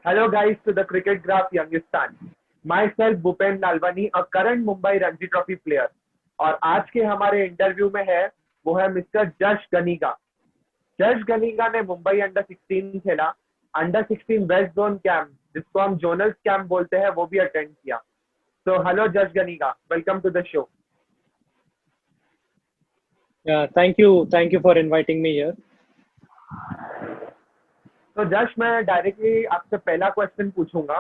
Hello guys to the Cricket Graph Youngistan. Myself Bhupen Lalwani, a current Mumbai Ranji Trophy player. और आज के हमारे interview में है वो है मिस्टर जश गनीगा। जश गनीगा ने मुंबई अंडर 16 खेला, अंडर 16 वेस्ट जोन कैंप जिसको हम जोनल्स कैंप बोलते हैं वो भी अटेंड किया। तो hello Jash Ganiga, welcome to the show. Yeah, thank you for inviting me here. तो जश, मैं डायरेक्टली आपसे पहला क्वेश्चन पूछूंगा।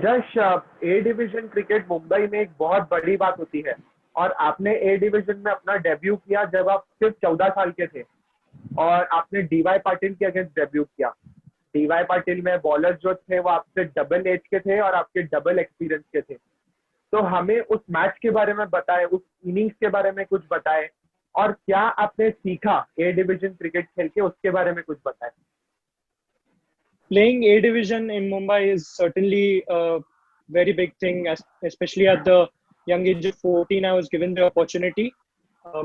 जश, ए डिवीजन क्रिकेट मुंबई में एक बहुत बड़ी बात होती है और आपने ए डिवीजन में अपना डेब्यू किया जब आप सिर्फ 14 साल के थे और आपने डीवाई पाटिल के अगेंस्ट डेब्यू किया। डीवाई पाटिल में बॉलर जो थे वो आपसे डबल एज के थे और आपके डबल एक्सपीरियंस के थे। तो हमें उस मैच के बारे में बताएं, उस इनिंग्स के बारे में कुछ बताएं और क्या आपने सीखा ए डिवीजन क्रिकेट खेल के उसके बारे में कुछ बताएं। Playing A division in Mumbai is certainly a very big thing, especially at the young age of 14. I was given the opportunity.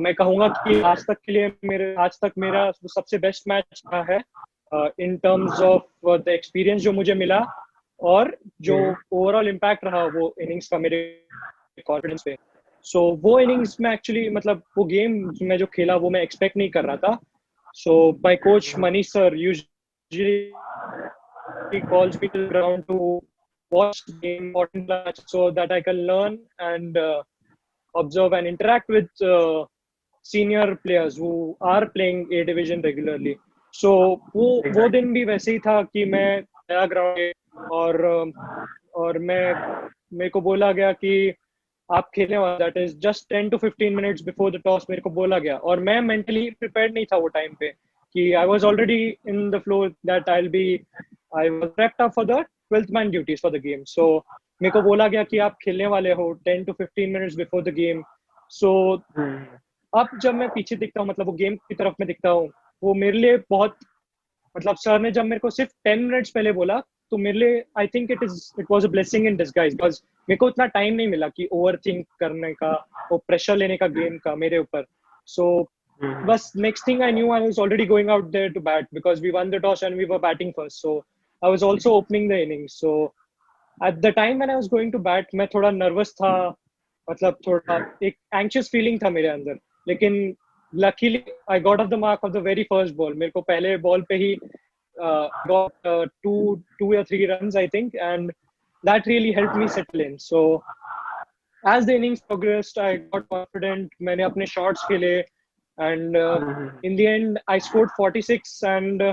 मैं कहूँगा कि आज तक मेरा सबसे बेस्ट मैच रहा है in terms of the experience जो मुझे मिला और जो ओवरऑल इम्पैक्ट रहा वो इनिंग्स का मेरे कॉन्फिडेंस पे। सो वो इनिंग्स में एक्चुअली मतलब वो गेम में जो खेला वो मैं एक्सपेक्ट नहीं कर रहा था। So my coach Manish sir usually he calls me to the ground to watch the important match so that I can learn and observe and interact with senior players who are playing A division regularly. So वो दिन भी वैसे ही था कि मैं गया ground और मेरे को बोला गया कि आप खेलने वाले, that is just 10 to 15 minutes before the toss मेरे को बोला गया और मैं मेंटली प्रिपेयर्ड नहीं था वो टाइम पे कि आई was already in the flow that I was prepped up for the 12th man duties for the game. So मेरे को बोला गया कि आप खेलने वाले हो 10 to 15 minutes before the game. So अब जब मैं पीछे दिखता हूँ, मतलब वो गेम की तरफ में दिखता हूँ, वो मेरे लिए बहुत मतलब सर ने जब मेरे को सिर्फ 10 मिनट्स पहले बोला तो मेरे लिए I think it was a blessing in disguise because मेरे को इतना टाइम नहीं मिला कि ओवर थिंक करने का, वो प्रेशर लेने का गेम का मेरे ऊपर। सो बस next thing I knew I was already going out there to bat because we won the toss and we were batting first. सो I was also opening the innings. So at the time when I was going to bat, मैं थोड़ा nervous था, मतलब थोड़ा एक anxious feeling था मेरे अंदर। लेकिन luckily I got off the mark of the very first ball. मेरे को पहले ball पे ही got two or three runs I think, and that really helped me settle in. So as the innings progressed, I got confident. मैंने अपने shots खेले, and in the end I scored 46 and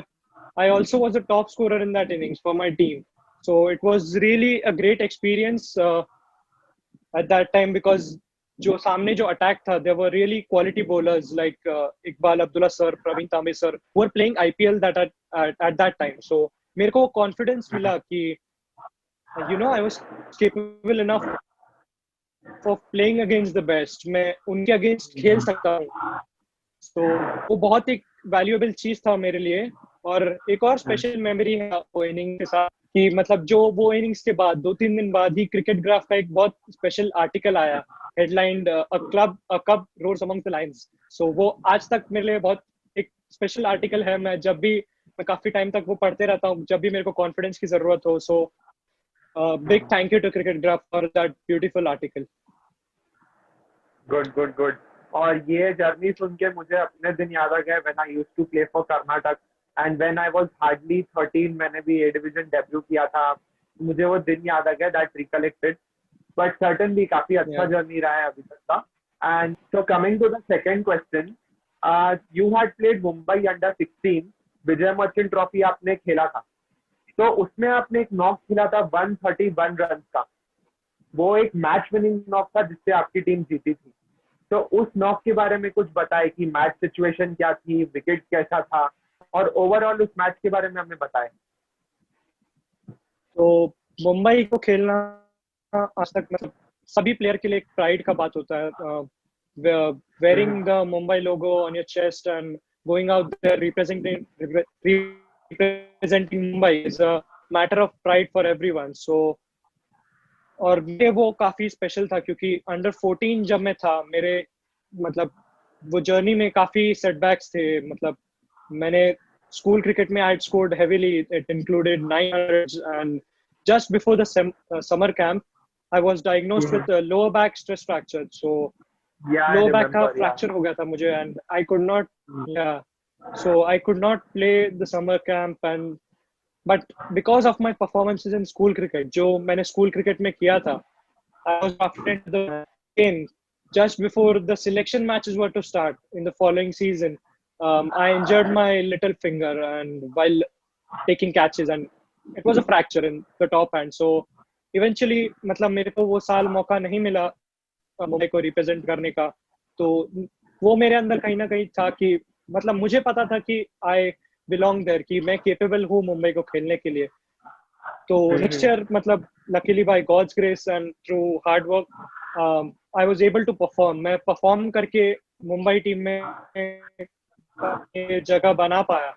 I also was a top scorer in that innings for my team. So it was really a great experience at that time because जो सामने जो attack था, there were really quality bowlers like Iqbal Abdullah sir, Praveen Tambe sir, who were playing IPL at that time. So मेरे को confidence मिला कि I was capable enough for playing against the best. मैं उनके against खेल सकता हूँ। So वो बहुत एक valuable चीज था मेरे लिए। और एक और स्पेशल मेमोरी है वो इनिंग के साथ कि मतलब जो वो इनिंग्स के बाद 2-3 दिन बाद ही क्रिकेट ग्राफ का एक बहुत स्पेशल आर्टिकल आया, headlined a cub roars among the lions. So वो आज तक मेरे लिए बहुत एक स्पेशल आर्टिकल है। मैं काफी टाइम तक वो पढ़ते रहता हूँ जब भी मेरे को कॉन्फिडेंस की जरूरत हो। So big thank you to Cricket Graph for that beautiful article. Good good good. और ये जर्नी सुन के मुझे अपने दिन याद आ गए when I used to play for Karnataka and when I was hardly 13 मैंने भी ए डिवीजन डेब्यू किया था। मुझे वो दिन याद आ गया, दैट रिकलेक्टेड। बट सर्टेनली काफी अच्छा जर्नी रहा है अभी तक का। And so coming to the second question, you had played Mumbai under 16, Vijay Merchant trophy आपने खेला था, तो उसमें आपने एक नॉक खेला था 131 रन का। वो एक मैच विनिंग नॉक था जिससे आपकी टीम जीती थी। तो उस नॉक के बारे में कुछ बताए कि मैच सिचुएशन क्या थी, विकेट कैसा था और ओवरऑल उस मैच के बारे में हमें बताएं। तो मुंबई को खेलना आज तक मतलब सभी प्लेयर के लिए एक प्राइड का बात होता है। Wearing the Mumbai logo on your chest and going out there representing Mumbai is a matter of pride for everyone. So और वो काफी स्पेशल था क्योंकि अंडर 14 जब मैं था, मेरे मतलब वो जर्नी में काफी सेटबैक्स थे। मतलब मैंने school cricket में I had scored heavily. It included 900s, and just before the summer camp, I was diagnosed with a lower back stress fracture. So Yeah, I lower back का remember. Yeah. fracture हो गया था मुझे, and I could not, yeah, so I could not play the summer camp, and but because of my performances in school cricket, जो मैंने school cricket में किया था, I was drafted to the game just before the selection matches were to start in the following season. I injured my little finger and while taking catches, and it was a fracture in the top hand. So eventually, मतलब मेरे को वो साल मौका नहीं मिला मुंबई को represent करने का. तो वो मेरे अंदर कहीं ना कहीं था कि मतलब मुझे पता था कि आई बिलोंग देयर, कि मैं केपेबल हूँ मुंबई को खेलने के लिए. तो नेक्स्ट ईयर मतलब luckily by God's grace and through hard work I was able to perform. मैं परफॉर्म करके मुंबई टीम में जगह बना पाया.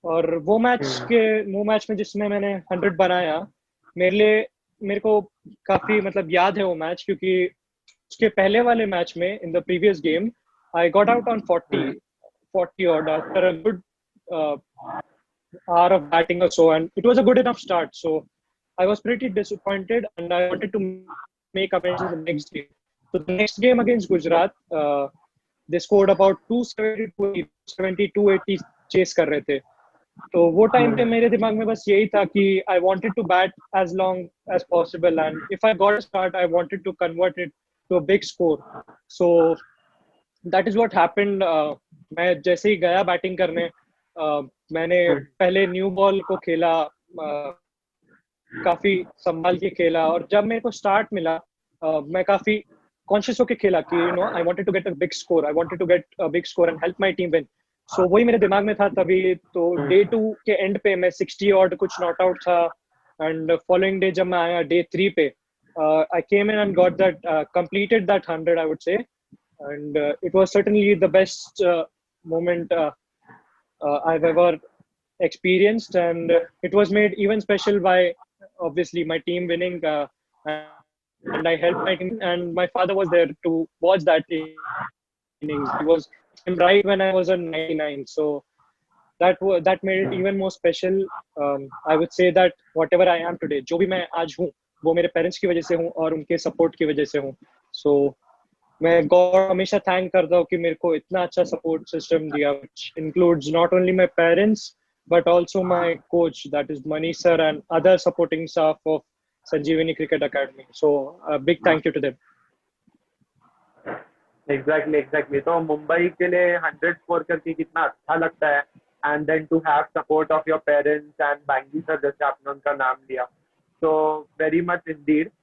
और वो मैच में जिसमें मैंने 100 बनाया, मेरे को काफी मतलब याद है वो मैच, क्योंकि उसके पहले वाले मैच में in the previous game I got out on 40 odd after a good hour of batting or so, and it was a good enough start. So I was pretty disappointed, and I wanted to make amends in the next game. So the next game against Gujarat, they scored about 270, 280 chase कर रहे थे. तो वो time पे मेरे दिमाग में बस यही था कि I wanted to bat as long as possible, and if I got a start, I wanted to convert it to a big score. So that is what happened. मैं जैसे ही गया बैटिंग करने, मैंने पहले न्यू बॉल को खेला, काफी संभाल के खेला, और जब मेरे को स्टार्ट मिला मैं काफी कॉन्शियस होके खेला कि I wanted to get a big score, I wanted to get a big score and help my team win. So वही मेरे दिमाग में था तभी. तो डे 2 के एंड पे मैं 60 ऑड कुछ नॉट आउट था, एंड फॉलोइंग डे जब मैं आया डे 3 पे, I came in and got that, completed that 100 I would say. And it was certainly the best moment I've ever experienced, and it was made even special by obviously my team winning, and I helped my team, and my father was there to watch that innings. He was right when I was on 99, so that made it even more special. I would say that whatever I am today, जो भी मैं आज हूँ, वो मेरे parents की वजह से हूँ और उनके सपोर्ट की वजह से हूँ. So मैं गॉड हमेशा थैंक करता हूँ कि मेरे को इतना अच्छा सपोर्ट सिस्टम दिया, which includes not only my parents but also my coach, that is Manish sir, and other supporting staff of Sanjeevani Cricket Academy. So a big thank you to them. Exactly. तो मुंबई के लिए 100 score करके कितना अच्छा लगता है, and then to have support of your parents and Bangi sir जैसे आपने उनका नाम लिया. So very much indeed.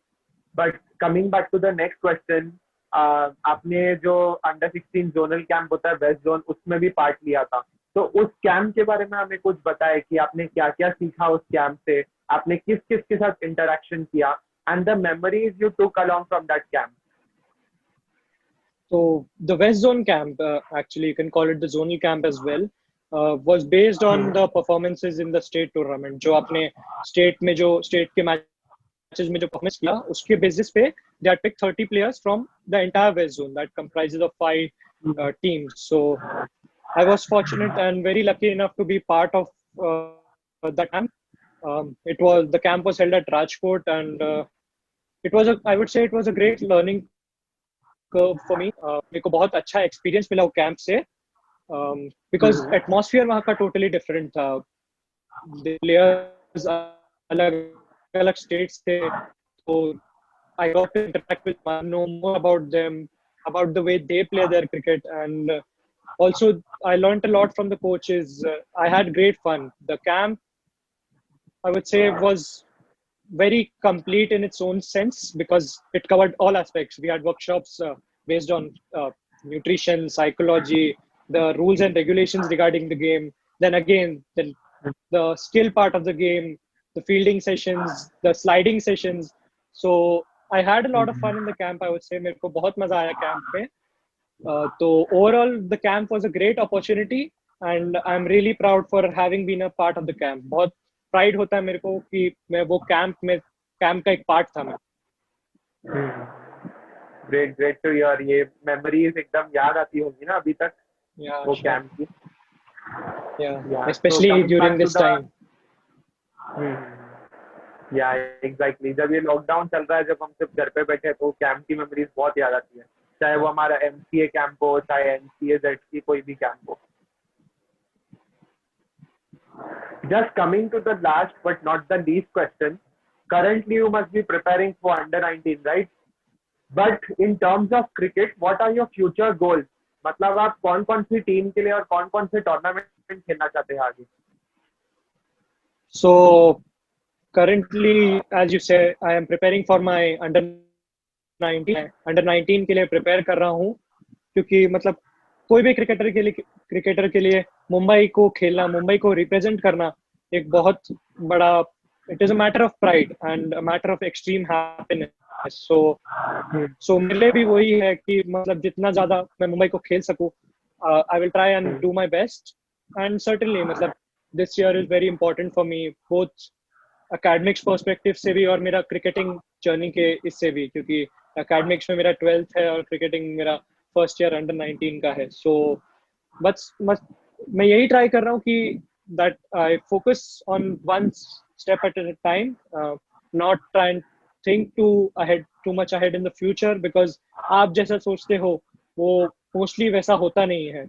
But coming back to the next question, आपने जो अंडर 16 जोनल कैंप होता है वेस्ट जोन, उसमें भी पार्ट लिया था. तो उस कैंप के बारे में हमें कुछ बताएं कि आपने क्या क्या सीखा उस कैंप से, आपने किस किस के साथ इंटरेक्शन किया, and the memories you took along from that camp. So the West Zone camp, actually you can call it the zonal camp as well, was based on the performances in the state tournament. जो आपने state के matches में जो performance किया, उसके basis पे they had picked 30 players from the entire West Zone that comprises of 5 teams. So I was fortunate and very lucky enough to be part of that camp. The camp was held at Rajkot, and I would say it was a great learning curve for me. मेरे को बहुत अच्छा experience मिला वो camp से, because atmosphere वहाँ का totally different था. The players अलग states थे, so I got to interact with them, know more about them, about the way they play their cricket, and also I learned a lot from the coaches. I had great fun. The camp, I would say, was very complete in its own sense because it covered all aspects. We had workshops based on nutrition, psychology, the rules and regulations regarding the game. Then again, the skill part of the game, the fielding sessions, the sliding sessions. So I had a lot of fun in the camp, I would say. मेरे को बहुत मजा आया camp में. So overall, the camp was a great opportunity, and I'm really proud for having been a part of the camp. बहुत pride होता है मेरे को कि मैं वो camp का एक part था मैं. Great to hear. ये memories एकदम याद आती होगी ना अभी तक वो camp की. Yeah, Yeah, so especially coming during back to this the time. या एग्जैक्टली जब ये लॉकडाउन चल रहा है, जब हम सिर्फ घर पे बैठे हैं, तो कैंप की मेमोरीज बहुत याद आती है, चाहे वो हमारा एमसीए कैंप हो, चाहे एनसीए जेड की कोई भी कैंप हो. Just coming to the last but not the least question, currently you must be preparing for under 19, right? But in terms of cricket, what are your future goals? मतलब आप कौन कौन सी team के लिए और कौन कौन से टूर्नामेंट खेलना चाहते हैं आगे? So currentली as you say, I am preparing for my under 19. Under 19 के लिए प्रिपेयर कर रहा हूँ, क्योंकि मतलब कोई भी क्रिकेटर के लिए मुंबई को खेलना, मुंबई को रिप्रेजेंट करना एक बहुत बड़ा, it is a matter of pride and a matter of extreme happiness. So मेरे लिए भी वही है कि मतलब जितना ज्यादा मैं मुंबई को खेल सकूं, I will try and do my best. And certainly मतलब this year is very important for me, both academics perspective से भी और मेरा क्रिकेटिंग जर्नी के इससे भी, क्योंकि एकेडमिक्स में मेरा 12th है और क्रिकेटिंग मेरा फर्स्ट ईयर अंडर 19 का है. सो बस मैं यही ट्राई कर रहा हूँ कि that I focus on one step at a time, not try and think too much ahead in the future, because आप जैसा सोचते हो वो मोस्टली वैसा होता नहीं है.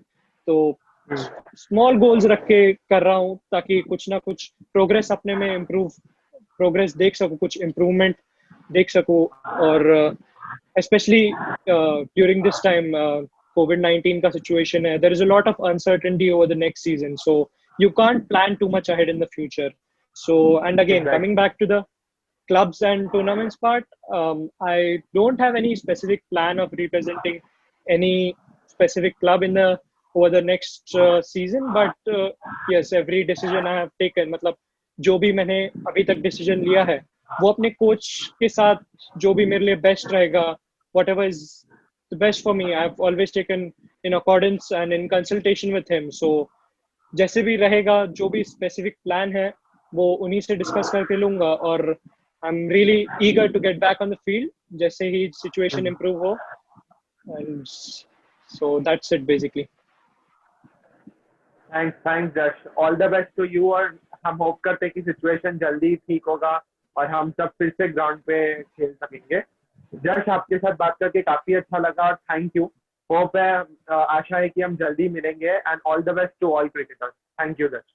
तो स्मॉल गोल्स रख के कर रहा हूँ ताकि कुछ ना कुछ प्रोग्रेस अपने में प्रोग्रेस देख सकूँ, कुछ इम्प्रूवमेंट देख सकूँ. और especially during this time, COVID-19 का situation है, there is a lot of uncertainty over the next season, so you can't plan too much ahead in the future. So, and again, coming back to the clubs and tournaments part, I don't have any specific plan of representing any specific club in the over the next season, but yes, every decision I have taken, मतलब जो भी मैंने अभी तक decision लिया है वो अपने कोच के साथ जो भी मेरे लिए बेस्ट रहेगा, whatever is the best for me, I have always taken in accordance and in consultation with him. So जैसे भी रहेगा, जो भी स्पेसिफिक प्लान है वो उन्हीं से डिस्कस करके लूंगा. और I am really eager to get back on the field जैसे ही सिचुएशन इम्प्रूव हो. And so that's it basically. Thanks Jash, all the best to you. और हम होप करते हैं कि सिचुएशन जल्दी ठीक होगा और हम सब फिर से ग्राउंड पे खेल सकेंगे. जश, आपके साथ बात करके काफी अच्छा लगा और थैंक यू. होप है, आशा है कि हम जल्दी मिलेंगे. And all the best to all cricketers. Thank you जश.